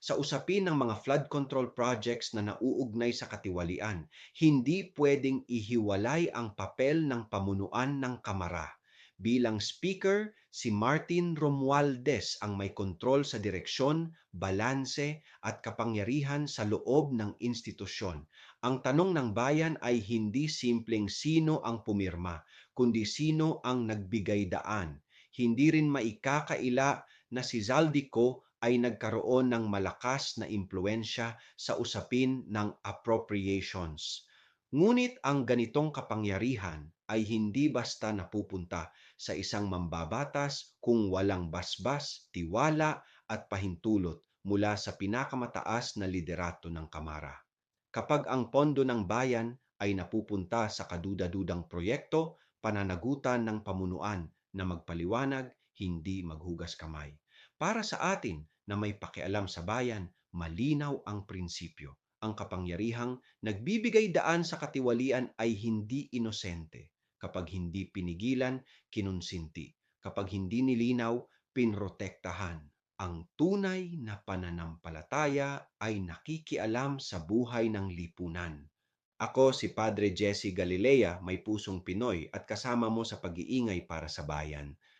Sa usapin ng mga flood control projects na nauugnay sa katiwalian, hindi pwedeng ihiwalay ang papel ng pamunuan ng kamara. Bilang speaker, si Martin Romualdez ang may kontrol sa direksyon, balanse at kapangyarihan sa loob ng institusyon. Ang tanong ng bayan ay hindi simpleng sino ang pumirma, kundi sino ang nagbigay daan. Hindi rin maikakaila na si Zaldico ay nagkaroon ng malakas na impluensya sa usapin ng appropriations. Ngunit ang ganitong kapangyarihan ay hindi basta napupunta sa isang mambabatas kung walang basbas, tiwala at pahintulot mula sa pinakamataas na liderato ng kamara. Kapag ang pondo ng bayan ay napupunta sa kaduda-dudang proyekto, pananagutan ng pamunuan na magpaliwanag, hindi maghugas kamay. Para sa atin na may pakialam sa bayan, malinaw ang prinsipyo. Ang kapangyarihang nagbibigay daan sa katiwalian ay hindi inosente. Kapag hindi pinigilan, kinonsinti. Kapag hindi nilinaw, pinrotektahan. Ang tunay na pananampalataya ay nakikialam sa buhay ng lipunan. Ako si Padre Jesse Galilea, may pusong Pinoy at kasama mo sa pag-iingay para sa bayan.